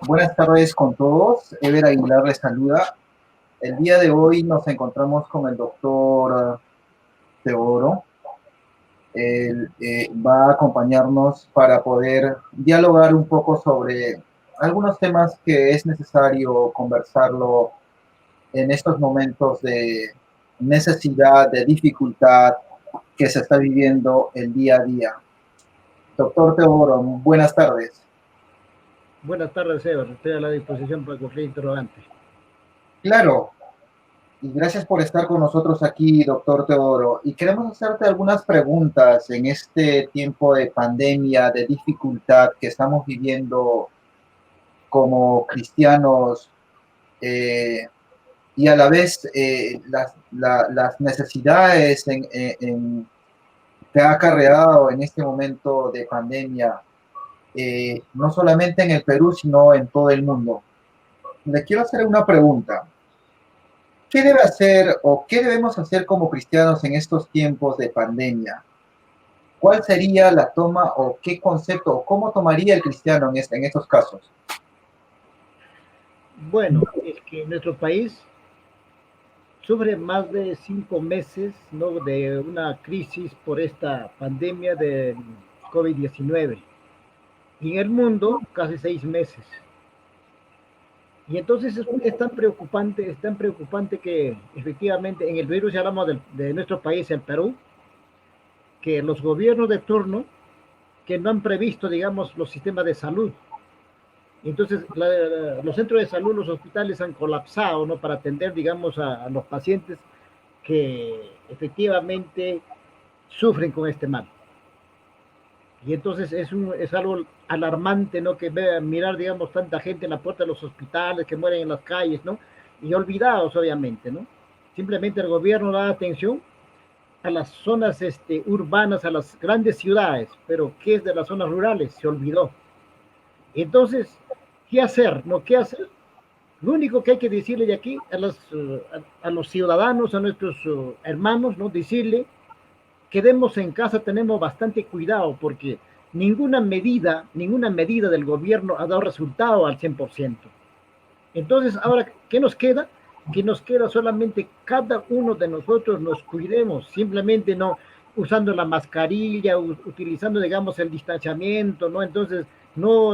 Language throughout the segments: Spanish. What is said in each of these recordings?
Buenas tardes con todos. Ever Aguilar les saluda. El día de hoy nos encontramos con el doctor Teodoro. Él va a acompañarnos para poder dialogar un poco sobre algunos temas que es necesario conversarlo en estos momentos de necesidad, de dificultad que se está viviendo el día a día. Doctor Teodoro, buenas tardes. Buenas tardes, Ever. Estoy a la disposición para cualquier interrogante. Claro, y gracias por estar con nosotros aquí, doctor Teodoro. Y queremos hacerte algunas preguntas en este tiempo de pandemia, de dificultad que estamos viviendo como cristianos eh, y a la vez las necesidades que ha acarreado en este momento de pandemia, no solamente en el Perú, sino en todo el mundo. Le quiero hacer una pregunta. ¿Qué debe hacer o qué debemos hacer como cristianos en estos tiempos de pandemia? ¿Cuál sería la toma o qué concepto o cómo tomaría el cristiano en estos casos? Bueno, es que nuestro país sufre más de 5 meses, ¿no?, de una crisis por esta pandemia del COVID-19. Y en el mundo, casi 6 meses. Y entonces es tan preocupante que efectivamente en el virus, si hablamos de nuestro país, el Perú, que los gobiernos de turno que no han previsto, digamos, los sistemas de salud. Entonces, los centros de salud, los hospitales han colapsado, ¿no?, para atender, digamos, a los pacientes que efectivamente sufren con este mal. Y entonces es algo alarmante, ¿no?, que mirar, digamos, tanta gente en la puerta de los hospitales, que mueren en las calles, ¿no? Y olvidados, obviamente, ¿no? Simplemente el gobierno da atención a las zonas urbanas, a las grandes ciudades, pero ¿qué es de las zonas rurales? Se olvidó. Entonces, ¿qué hacer? ¿No? ¿Qué hacer? Lo único que hay que decirle de aquí a los ciudadanos, a nuestros hermanos, ¿no? Decirle, quedemos en casa, tenemos bastante cuidado porque ninguna medida del gobierno ha dado resultado al 100%. Entonces, ahora, ¿qué nos queda? Que nos queda solamente cada uno de nosotros nos cuidemos, simplemente no usando la mascarilla, utilizando, digamos, el distanciamiento, ¿no? Entonces, no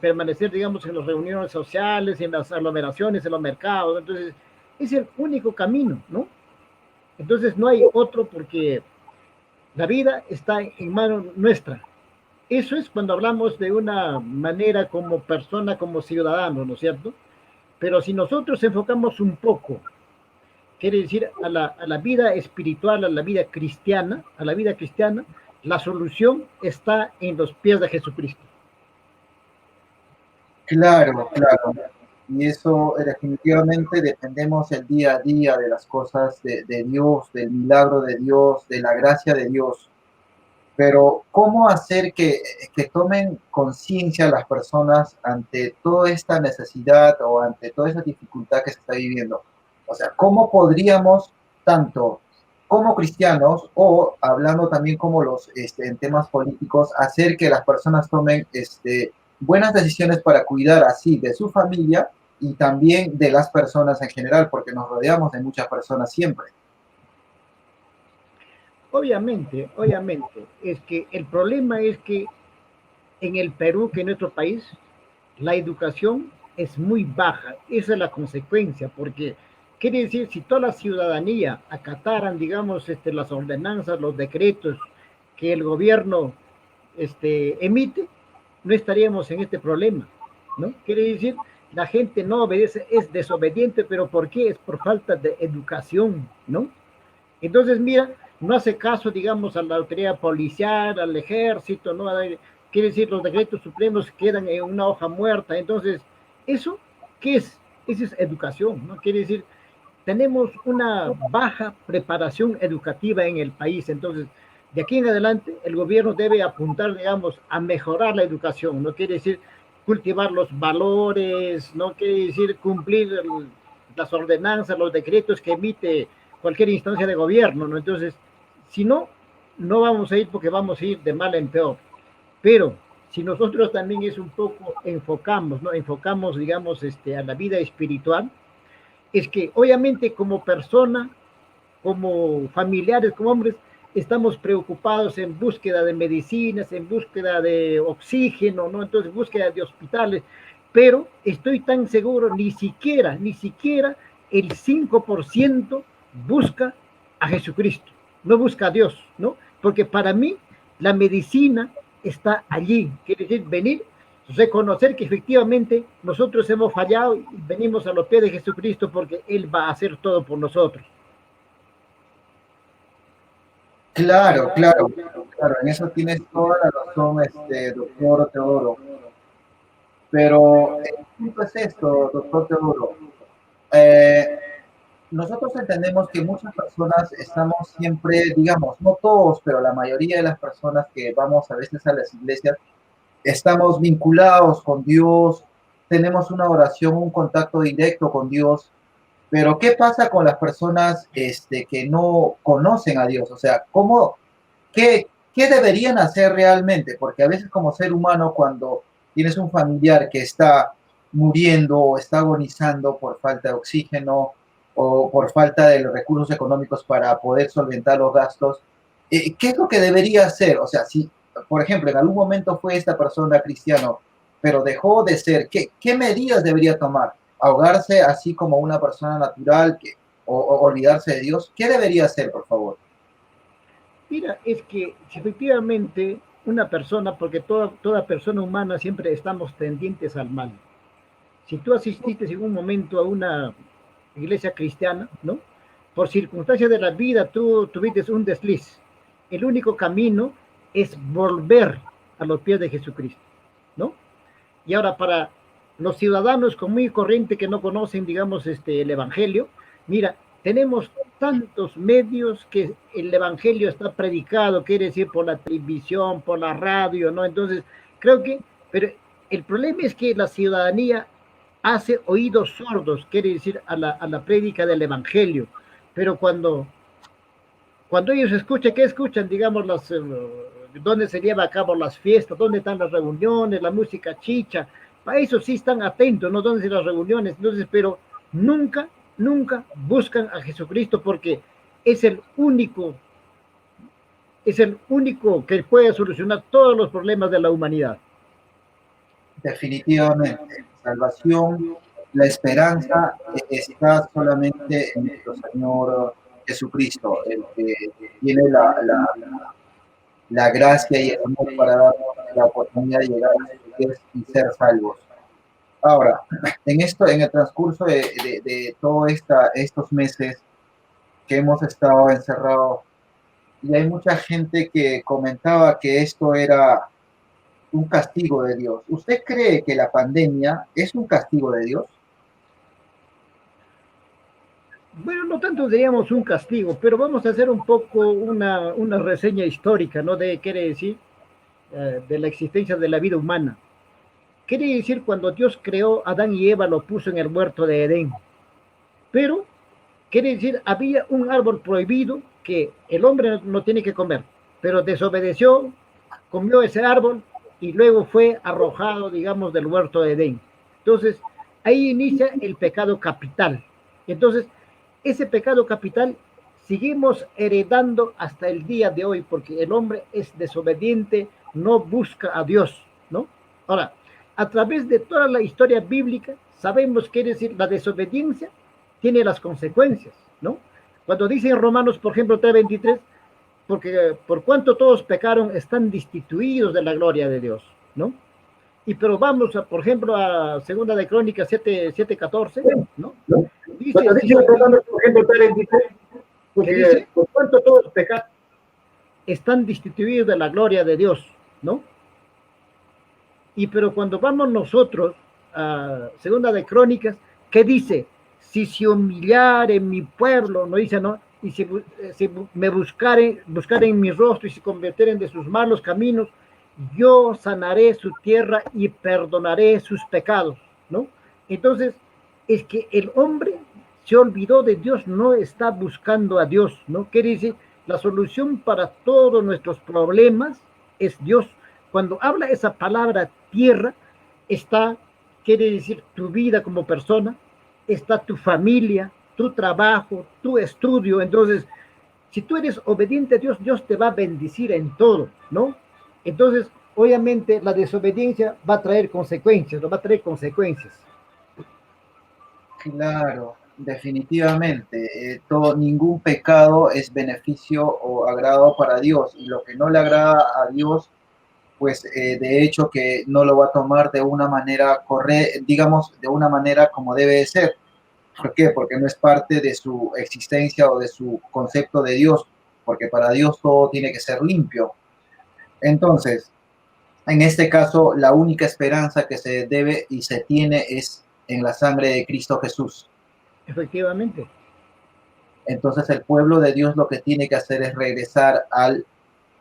permanecer, digamos, en las reuniones sociales, en las aglomeraciones, en los mercados. Entonces, es el único camino, ¿no? Entonces, no hay otro porque la vida está en manos nuestra. Eso es cuando hablamos de una manera como persona, como ciudadano, ¿no es cierto? Pero si nosotros enfocamos un poco, quiere decir a la vida espiritual, a la vida cristiana, la solución está en los pies de Jesucristo. Claro, claro. Y eso definitivamente dependemos el día a día de las cosas de Dios, del milagro de Dios, de la gracia de Dios. Pero ¿cómo hacer que tomen conciencia las personas ante toda esta necesidad o ante toda esa dificultad que se está viviendo? O sea, ¿cómo podríamos, tanto como cristianos o hablando también como en temas políticos, hacer que las personas tomen buenas decisiones para cuidar así de su familia y también de las personas en general, porque nos rodeamos de muchas personas siempre? Obviamente, es que el problema es que en el Perú, que en nuestro país, la educación es muy baja. Esa es la consecuencia, porque quiere decir, si toda la ciudadanía acataran, digamos, las ordenanzas, los decretos que el gobierno emite, no estaríamos en este problema, ¿no? Quiere decir, la gente no obedece, es desobediente, pero ¿por qué? Es por falta de educación, ¿no? Entonces, mira, no hace caso, digamos, a la autoridad policial, al ejército, ¿no? Quiere decir, los decretos supremos quedan en una hoja muerta. Entonces, ¿eso qué es? Eso es educación, ¿no? Quiere decir, tenemos una baja preparación educativa en el país. Entonces, de aquí en adelante, el gobierno debe apuntar, digamos, a mejorar la educación. No quiere decir cultivar los valores, no quiere decir cumplir las ordenanzas, los decretos que emite cualquier instancia de gobierno, ¿no? Entonces, si no, no vamos a ir porque vamos a ir de mal en peor. Pero si nosotros también es un poco enfocamos, ¿no? Enfocamos, digamos, a la vida espiritual, es que obviamente como persona, como familiares, como hombres, estamos preocupados en búsqueda de medicinas, en búsqueda de oxígeno, ¿no? Entonces, búsqueda de hospitales, pero estoy tan seguro, ni siquiera el 5% busca a Jesucristo, no busca a Dios, ¿no? Porque para mí la medicina está allí, quiere decir venir, reconocer que efectivamente nosotros hemos fallado y venimos a los pies de Jesucristo porque Él va a hacer todo por nosotros. Claro, claro, claro, en eso tienes toda la razón, doctor Teodoro. Pero el punto es esto, doctor Teodoro. Eh, Nosotros entendemos que muchas personas estamos siempre, digamos, no todos, pero la mayoría de las personas que vamos a veces a las iglesias, estamos vinculados con Dios, tenemos una oración, un contacto directo con Dios, pero ¿qué pasa con las personas que no conocen a Dios? O sea, ¿qué deberían hacer realmente? Porque a veces como ser humano, cuando tienes un familiar que está muriendo o está agonizando por falta de oxígeno o por falta de los recursos económicos para poder solventar los gastos, ¿qué es lo que debería hacer? O sea, si, por ejemplo, en algún momento fue esta persona cristiano, pero dejó de ser, ¿qué medidas debería tomar? ¿Ahogarse así como una persona natural o olvidarse de Dios? ¿Qué debería hacer, por favor? Mira, es que si efectivamente una persona, porque toda persona humana siempre estamos tendientes al mal. Si tú asististe en un momento a una iglesia cristiana, ¿no? Por circunstancias de la vida tú tuviste un desliz. El único camino es volver a los pies de Jesucristo, ¿no? Y ahora para los ciudadanos común y corriente que no conocen, digamos, el Evangelio, mira, tenemos tantos medios que el Evangelio está predicado, quiere decir por la televisión, por la radio, ¿no? Entonces, creo que, pero el problema es que la ciudadanía hace oídos sordos, quiere decir a la prédica del Evangelio, pero cuando ellos escuchan, ¿qué escuchan? Digamos, dónde se lleva a cabo las fiestas, dónde están las reuniones, la música chicha, para eso sí están atentos, ¿no? ¿Dónde están las reuniones? Entonces, pero nunca, nunca buscan a Jesucristo porque es el único, es el único que puede solucionar todos los problemas de la humanidad. Definitivamente, salvación, la esperanza está solamente en nuestro Señor Jesucristo, el que tiene la gracia y el amor para darnos la oportunidad de llegar a sus pies y ser salvos. Ahora, en el transcurso de todos estos meses que hemos estado encerrados, y hay mucha gente que comentaba que esto era un castigo de Dios. ¿Usted cree que la pandemia es un castigo de Dios? Bueno, no tanto diríamos un castigo, pero vamos a hacer un poco una reseña histórica, ¿no? De, quiere decir, de la existencia de la vida humana. Quiere decir, cuando Dios creó a Adán y Eva, lo puso en el huerto de Edén. Pero, quiere decir, había un árbol prohibido que el hombre no tiene que comer, pero desobedeció, comió ese árbol y luego fue arrojado, digamos, del huerto de Edén. Entonces, ahí inicia el pecado capital. Entonces, ese pecado capital seguimos heredando hasta el día de hoy, porque el hombre es desobediente, no busca a Dios, ¿no? Ahora, a través de toda la historia bíblica, sabemos que es decir, la desobediencia tiene las consecuencias, ¿no? Cuando dice en Romanos, por ejemplo, 3:23, porque por cuanto todos pecaron, están destituidos de la gloria de Dios, ¿no? Y pero vamos, por ejemplo, a Segunda de Crónicas 7:14, ¿no? Dice, si son, por ejemplo, 3:23, que dice, por cuanto todos pecaron, están destituidos de la gloria de Dios, ¿no? Y pero cuando vamos nosotros a Segunda de Crónicas, ¿qué dice? Si se humillare mi pueblo, no dice, ¿no? Y si me buscaren mi rostro y se convirtieren de sus malos caminos, yo sanaré su tierra y perdonaré sus pecados, ¿no? Entonces, es que el hombre se olvidó de Dios, no está buscando a Dios, ¿no? ¿Qué dice? La solución para todos nuestros problemas es Dios, Cuando habla esa palabra tierra, está, quiere decir tu vida como persona, está tu familia, tu trabajo, tu estudio. Entonces, si tú eres obediente a Dios, Dios te va a bendecir en todo, ¿no? Entonces, obviamente, la desobediencia va a traer consecuencias, no va a traer consecuencias. Claro, definitivamente. Ningún pecado es beneficio o agrado para Dios, y lo que no le agrada a Dios, pues de hecho que no lo va a tomar de una manera correcta, digamos, de una manera como debe de ser. ¿Por qué? Porque no es parte de su existencia o de su concepto de Dios, porque para Dios todo tiene que ser limpio. Entonces, en este caso, la única esperanza que se debe y se tiene es en la sangre de Cristo Jesús. Efectivamente. Entonces, el pueblo de Dios lo que tiene que hacer es regresar al,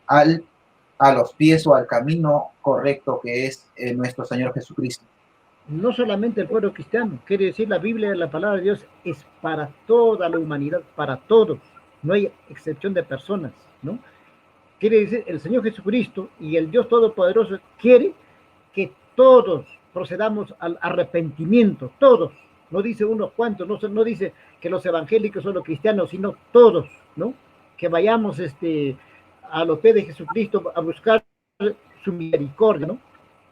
a los pies o al camino correcto, que es nuestro Señor Jesucristo. No solamente el pueblo cristiano, quiere decir la Biblia, la palabra de Dios es para toda la humanidad, para todos, no hay excepción de personas, ¿no? Quiere decir, el Señor Jesucristo y el Dios Todopoderoso quiere que todos procedamos al arrepentimiento, todos, no dice unos cuantos, no dice que los evangélicos son los cristianos, sino todos, ¿no? Que vayamos a los pies de Jesucristo a buscar su misericordia, ¿no?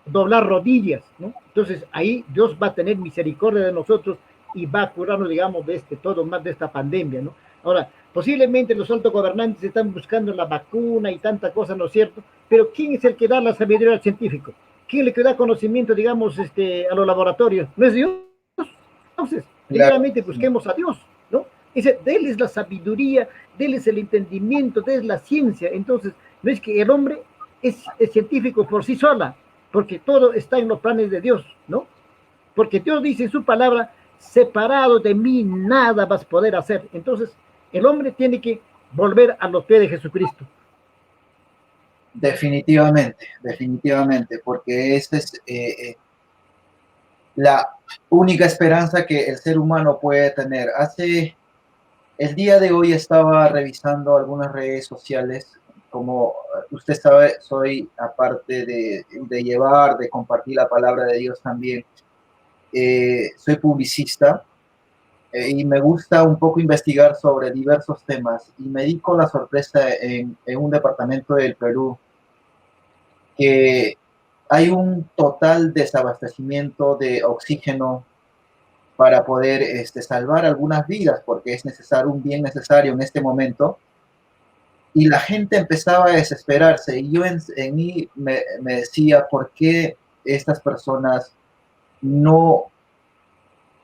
Doblar rodillas, ¿no? Entonces ahí Dios va a tener misericordia de nosotros y va a curarnos, digamos, de todo más de esta pandemia, ¿no? Ahora, posiblemente los altos gobernantes están buscando la vacuna y tanta cosa, ¿no es cierto? Pero ¿quién es el que da la sabiduría al científico? ¿Quién es el que da conocimiento, digamos, a los laboratorios? ¿No es Dios? Entonces, Claro, primeramente sí. busquemos a Dios, ¿no? Dice, de él es la sabiduría, de él es el entendimiento, de él es la ciencia. Entonces, no es que el hombre es científico por sí sola, porque todo está en los planes de Dios, ¿no? Porque Dios dice en su palabra, separado de mí nada vas a poder hacer. Entonces, el hombre tiene que volver a los pies de Jesucristo. Definitivamente, definitivamente, porque esta es la única esperanza que el ser humano puede tener. El día de hoy estaba revisando algunas redes sociales. Como usted sabe, soy, aparte de compartir la palabra de Dios también, soy publicista, y me gusta un poco investigar sobre diversos temas, y me di con la sorpresa en un departamento del Perú que hay un total desabastecimiento de oxígeno para poder salvar algunas vidas, porque es necesario, un bien necesario en este momento. Y la gente empezaba a desesperarse, y yo en mí me decía, ¿por qué estas personas no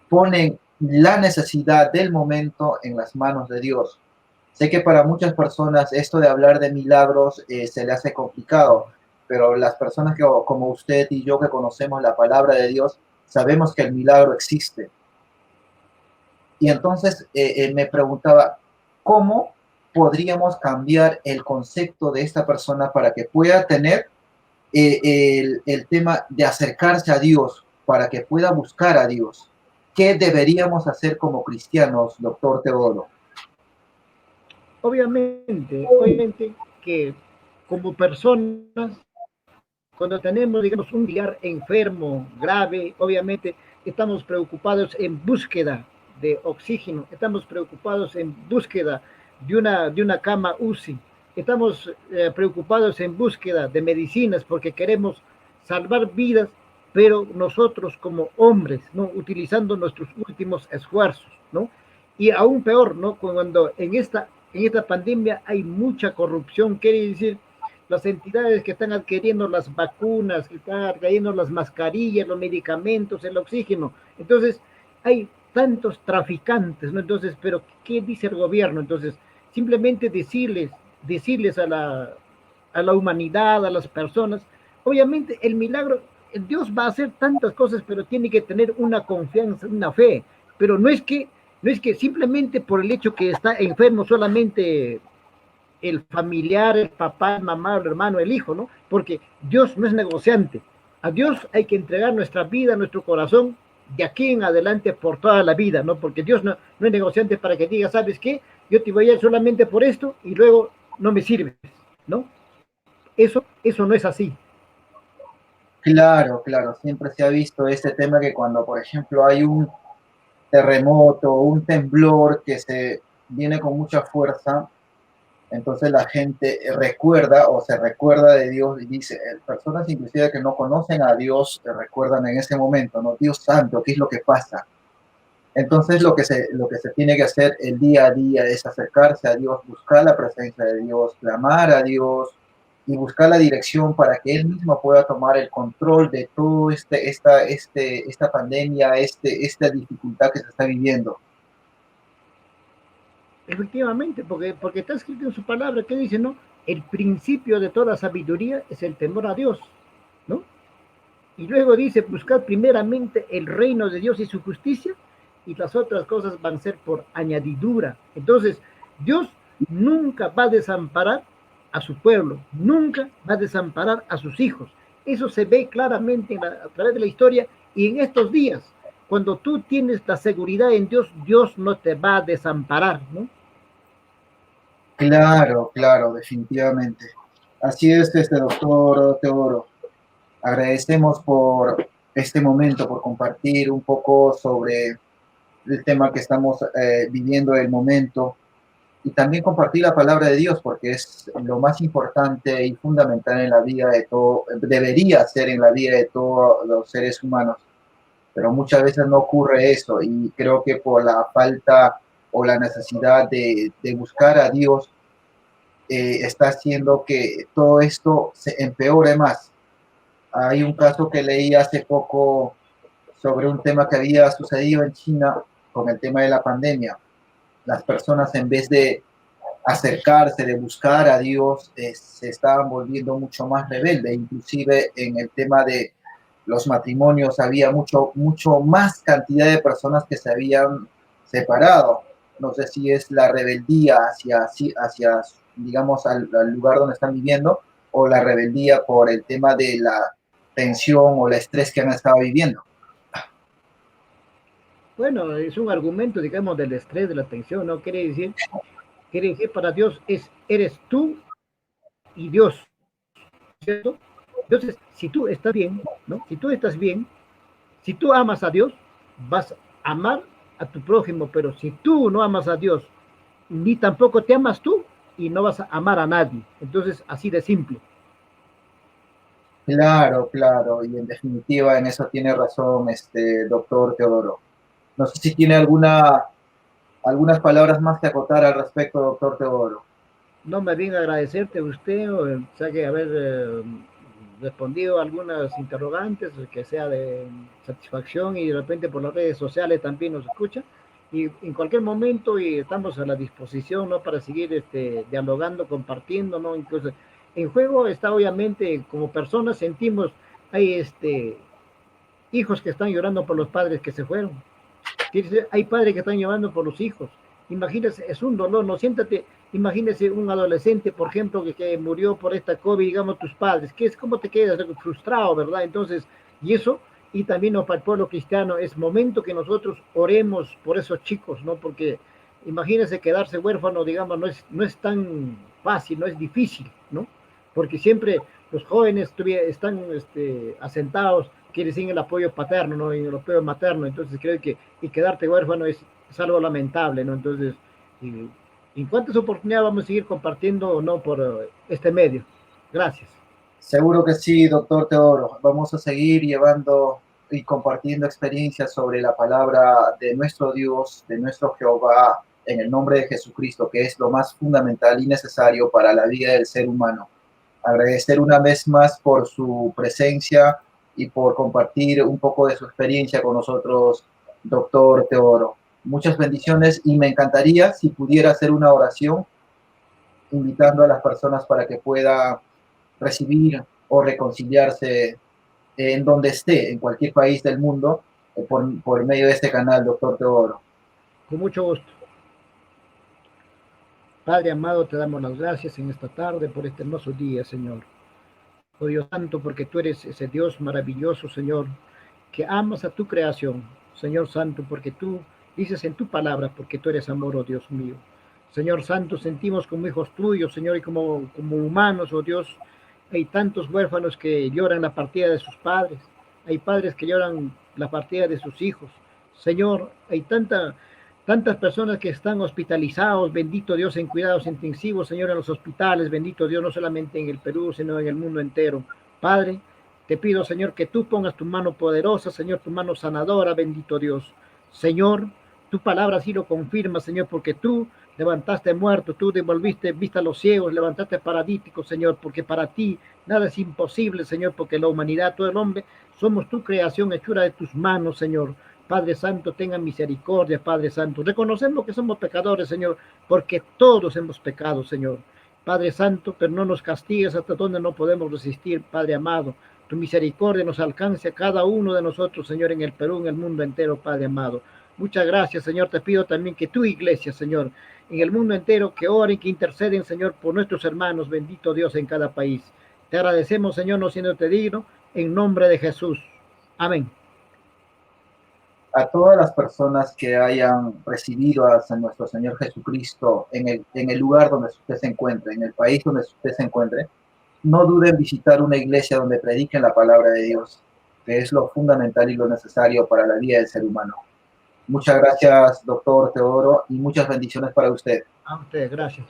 ponen la necesidad del momento en las manos de Dios? Sé que para muchas personas esto de hablar de milagros se le hace complicado, pero las personas que, como usted y yo, que conocemos la palabra de Dios, sabemos que el milagro existe. Y entonces me preguntaba, ¿cómo podríamos cambiar el concepto de esta persona para que pueda tener el tema de acercarse a Dios, para que pueda buscar a Dios? ¿Qué deberíamos hacer como cristianos, doctor Teodoro? Obviamente que como personas, cuando tenemos, digamos, un familiar enfermo, grave, obviamente estamos preocupados en búsqueda de oxígeno, estamos preocupados en búsqueda de una cama UCI, estamos preocupados en búsqueda de medicinas porque queremos salvar vidas, pero nosotros como hombres, ¿no? Utilizando nuestros últimos esfuerzos, ¿no? Y aún peor, ¿no? Cuando en esta pandemia hay mucha corrupción, quiere decir las entidades que están adquiriendo las vacunas, que están adquiriendo las mascarillas, los medicamentos, el oxígeno. Entonces, hay tantos traficantes, ¿no? Entonces, pero ¿qué dice el gobierno? Entonces, simplemente decirles a la humanidad, a las personas, obviamente el milagro, Dios va a hacer tantas cosas, pero tiene que tener una confianza, una fe, pero no es que simplemente por el hecho que está enfermo solamente el familiar, el papá, el mamá, el hermano, el hijo, ¿no? Porque Dios no es negociante. A Dios hay que entregar nuestra vida, nuestro corazón, de aquí en adelante por toda la vida, ¿no? Porque Dios no es negociante para que diga, ¿sabes qué? Yo te voy a ir solamente por esto y luego no me sirves, ¿no? Eso no es así. Claro, claro, siempre se ha visto este tema que cuando, por ejemplo, hay un terremoto, un temblor que se viene con mucha fuerza, entonces la gente recuerda o se recuerda de Dios y dice, personas inclusive que no conocen a Dios recuerdan en ese momento, ¿no? Dios santo, ¿qué es lo que pasa? Entonces lo que se tiene que hacer el día a día es acercarse a Dios, buscar la presencia de Dios, clamar a Dios y buscar la dirección para que Él mismo pueda tomar el control de todo esta pandemia, esta dificultad que se está viviendo. Efectivamente, porque está escrito en su palabra que dice, ¿no? El principio de toda sabiduría es el temor a Dios, ¿no? Y luego dice, buscar primeramente el reino de Dios y su justicia, y las otras cosas van a ser por añadidura. Entonces, Dios nunca va a desamparar a su pueblo, nunca va a desamparar a sus hijos. Eso se ve claramente a través de la historia y en estos días. Cuando tú tienes la seguridad en Dios, Dios no te va a desamparar, ¿no? Claro, claro, definitivamente. Así es, doctor Teodoro. Agradecemos por este momento, por compartir un poco sobre el tema que estamos viviendo el momento y también compartir la palabra de Dios, porque es lo más importante y fundamental en la vida de todo, debería ser en la vida de todos los seres humanos, pero muchas veces no ocurre eso y creo que por la falta o la necesidad de buscar a Dios está haciendo que todo esto se empeore más. Hay un caso que leí hace poco sobre un tema que había sucedido en China con el tema de la pandemia. Las personas en vez de acercarse, de buscar a Dios, se estaban volviendo mucho más rebeldes. Inclusive en el tema de los matrimonios había mucho más cantidad de personas que se habían separado. No sé si es la rebeldía hacia digamos, al lugar donde están viviendo o la rebeldía por el tema de la tensión o el estrés que han estado viviendo. Bueno, es un argumento, digamos, del estrés, de la tensión, ¿no? Quiere decir para Dios eres tú y Dios, ¿cierto? Entonces, si tú estás bien, ¿no? Si tú estás bien, si tú amas a Dios, vas a amar a tu prójimo, pero si tú no amas a Dios, ni tampoco te amas tú, y no vas a amar a nadie. Entonces, así de simple. Claro, claro, y en definitiva en eso tiene razón doctor Teodoro. No sé si tiene algunas palabras más que acotar al respecto, doctor Teodoro. No me viene a agradecerte a usted, o sea que haber respondido a algunas interrogantes, que sea de satisfacción y de repente por las redes sociales también nos escucha. Y en cualquier momento y estamos a la disposición, ¿no? Para seguir dialogando, compartiendo, ¿no? Incluso en juego está obviamente como personas sentimos, hay hijos que están llorando por los padres que se fueron, hay padres que están llorando por los hijos. Imagínese, es un dolor, no siéntate, imagínese un adolescente, por ejemplo, que murió por esta COVID, digamos, tus padres, ¿cómo te quedas? Frustrado, ¿verdad? Entonces, y eso, y también ¿no? Para el pueblo cristiano, es momento que nosotros oremos por esos chicos, ¿no? Porque imagínese quedarse huérfano, digamos, no es tan fácil, no es difícil, ¿no? Porque siempre los jóvenes están asentados, quieren sin el apoyo paterno, ¿no? Y el apoyo materno, entonces creo que y quedarte huérfano es algo lamentable, ¿no? Entonces, y, ¿en cuántas oportunidades vamos a seguir compartiendo o no por este medio? Gracias. Seguro que sí, doctor Teodoro. Vamos a seguir llevando y compartiendo experiencias sobre la palabra de nuestro Dios, de nuestro Jehová, en el nombre de Jesucristo, que es lo más fundamental y necesario para la vida del ser humano. Agradecer una vez más por su presencia y por compartir un poco de su experiencia con nosotros, doctor Teodoro. Muchas bendiciones y me encantaría si pudiera hacer una oración invitando a las personas para que pueda recibir o reconciliarse en donde esté, en cualquier país del mundo, por medio de este canal, doctor Teodoro. Con mucho gusto. Padre amado, te damos las gracias en esta tarde por este hermoso día, Señor. Oh Dios santo, porque tú eres ese Dios maravilloso, Señor, que amas a tu creación. Señor santo, porque tú dices en tu palabra, porque tú eres amor, oh Dios mío. Señor santo, sentimos como hijos tuyos, Señor, y como humanos, oh Dios, Hay tantos huérfanos que lloran la partida de sus padres. Hay padres que lloran la partida de sus hijos. Señor, hay tantas personas que están hospitalizados, bendito Dios, en cuidados intensivos, Señor, en los hospitales, bendito Dios, no solamente en el Perú, sino en el mundo entero. Padre, te pido, Señor, que tú pongas tu mano poderosa, Señor, tu mano sanadora, bendito Dios. Señor, tu palabra sí lo confirma, Señor, porque tú levantaste muertos, tú devolviste vista a los ciegos, levantaste paralíticos, Señor, porque para ti nada es imposible, Señor, porque la humanidad, todo el hombre, somos tu creación, hechura de tus manos, Señor. Padre Santo, tenga misericordia, Padre Santo. Reconocemos que somos pecadores, Señor, porque todos hemos pecado, Señor. Padre Santo, pero no nos castigues hasta donde no podemos resistir, Padre amado. Tu misericordia nos alcance a cada uno de nosotros, Señor, en el Perú, en el mundo entero, Padre amado. Muchas gracias, Señor. Te pido también que tu iglesia, Señor, en el mundo entero, que oren, que interceden, Señor, por nuestros hermanos, bendito Dios, en cada país. Te agradecemos, Señor, no siéndote digno, en nombre de Jesús. Amén. A todas las personas que hayan recibido a nuestro Señor Jesucristo en el lugar donde usted se encuentre, en el país donde usted se encuentre, no duden en visitar una iglesia donde prediquen la palabra de Dios, que es lo fundamental y lo necesario para la vida del ser humano. Muchas gracias, doctor Teodoro, y muchas bendiciones para usted. A usted, gracias.